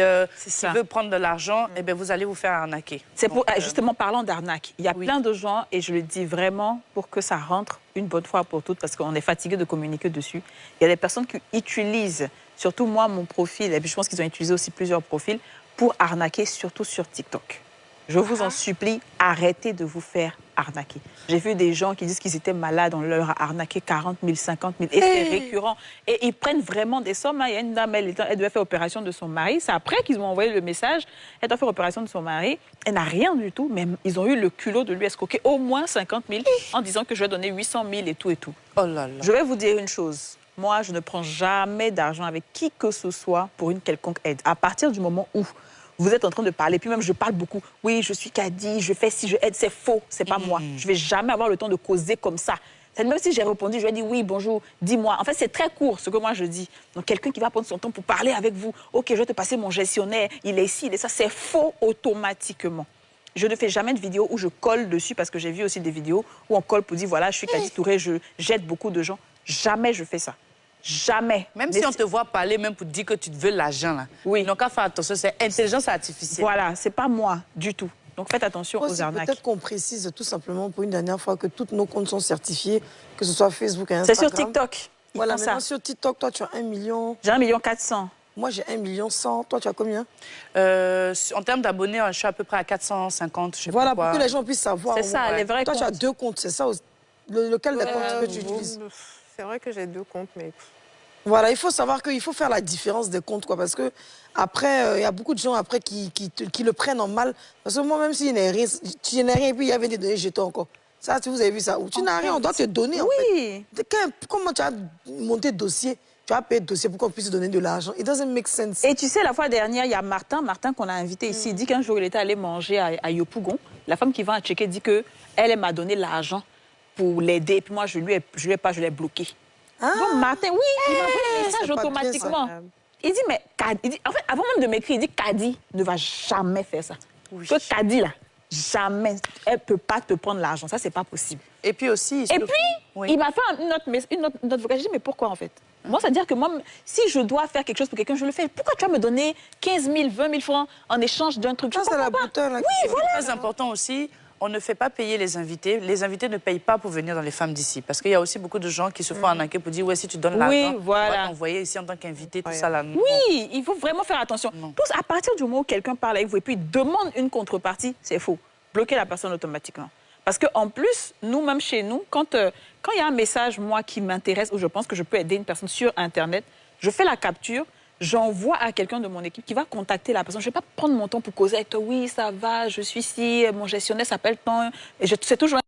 qui veut prendre de l'argent, eh bien, vous allez vous faire arnaquer. C'est pour, justement, parlant d'arnaque, il y a plein de gens, et je le dis vraiment pour que ça rentre une bonne fois pour toutes, parce qu'on est fatigué de communiquer dessus. Il y a des personnes qui utilisent, surtout moi, mon profil, et puis je pense qu'ils ont utilisé aussi plusieurs profils, pour arnaquer, surtout sur TikTok. Je vous en supplie, arrêtez de vous faire arnaquer. J'ai vu des gens qui disent qu'ils étaient malades, on leur a arnaqué 40 000, 50 000, et c'est récurrent. Et ils prennent vraiment des sommes. Il y a une dame, elle devait faire opération de son mari. C'est après qu'ils m'ont envoyé le message. Elle doit faire opération de son mari. Elle n'a rien du tout, mais ils ont eu le culot de lui escroquer au moins 50 000 en disant que je vais donner 800 000 et tout et tout. Oh là là. Je vais vous dire une chose. Moi, je ne prends jamais d'argent avec qui que ce soit pour une quelconque aide. À partir du moment où vous êtes en train de parler, puis même je parle beaucoup. Oui, je suis Kadi, je fais si je aide, c'est faux, c'est pas moi. Je vais jamais avoir le temps de causer comme ça. Même si j'ai répondu, je vais dire oui, bonjour, dis-moi. En fait, c'est très court ce que moi je dis. Donc, quelqu'un qui va prendre son temps pour parler avec vous, ok, je vais te passer mon gestionnaire, il est ici, il est ça, c'est faux automatiquement. Je ne fais jamais de vidéo où je colle dessus, parce que j'ai vu aussi des vidéos où on colle pour dire voilà, je suis Kadi Touré, j'aide beaucoup de gens. Jamais je fais ça. Jamais. Même si on te voit parler, même pour dire que tu veux l'argent, là. Oui. Donc, à faire attention, c'est intelligence artificielle. Voilà, c'est pas moi du tout. Donc, faites attention aux arnaques. Peut-être qu'on précise tout simplement pour une dernière fois que tous nos comptes sont certifiés, que ce soit Facebook et Instagram. C'est sur TikTok. Voilà, maintenant sur TikTok, toi, tu as 1 million. J'ai 1 400 000. Moi, j'ai 1 100 000. Toi, tu as combien? En termes d'abonnés, je suis à peu près à 450, je sais voilà, pas pour que les gens puissent savoir. C'est ça, les vrais toi, comptes. tu as 2 comptes, c'est ça? Lequel des comptes que tu utilises? C'est vrai que j'ai 2 comptes, mais... Voilà, il faut savoir qu'il faut faire la différence des comptes, quoi, parce que après, il y a beaucoup de gens après qui le prennent en mal. Parce que moi, même si tu n'as rien, et puis il y avait des données jetons encore. Ça, si vous avez vu ça, ou tu n'as rien, on doit te donner, en fait. Comment tu as monté dossier? Tu as payé le dossier pour qu'on puisse te donner de l'argent. It doesn't make sense. Et tu sais, la fois dernière, il y a Martin qu'on a invité ici. Il dit qu'un jour, il était allé manger à Yopougon. La femme qui va à checker dit qu'elle m'a donné l'argent pour l'aider. Et puis moi, je l'ai bloqué. Ah, donc Martin, oui, il m'a envoyé un message automatiquement. Il dit, mais Kadi, en fait, avant même de m'écrire, il dit Kadi ne va jamais faire ça. Oui. Que Kadi, là, jamais, elle ne peut pas te prendre l'argent. Ça, c'est pas possible. Et puis aussi... Il m'a fait une note vocale. Je dis, mais pourquoi, en fait? Moi, ça veut dire que moi, si je dois faire quelque chose pour quelqu'un, je le fais. Pourquoi tu vas me donner 15 000, 20 000 francs en échange d'un truc? Ça, c'est la bouteille. Oui, voilà. Très important aussi, on ne fait pas payer les invités. Les invités ne payent pas pour venir dans les femmes d'ici. Parce qu'il y a aussi beaucoup de gens qui se font arnaquer pour dire, ouais, si tu donnes l'argent, on va t'envoyer ici en tant qu'invité, tout ça là. Oui, il faut vraiment faire attention. Tous, à partir du moment où quelqu'un parle avec vous et puis demande une contrepartie, c'est faux. Bloquez la personne automatiquement. Parce qu'en plus, nous-mêmes chez nous, quand il y a un message, moi, qui m'intéresse, ou je pense que je peux aider une personne sur Internet, je fais la capture, j'envoie à quelqu'un de mon équipe qui va contacter la personne. Je ne vais pas prendre mon temps pour causer avec toi. Oui, ça va, je suis ici, mon gestionnaire s'appelle tant. Et c'est toujours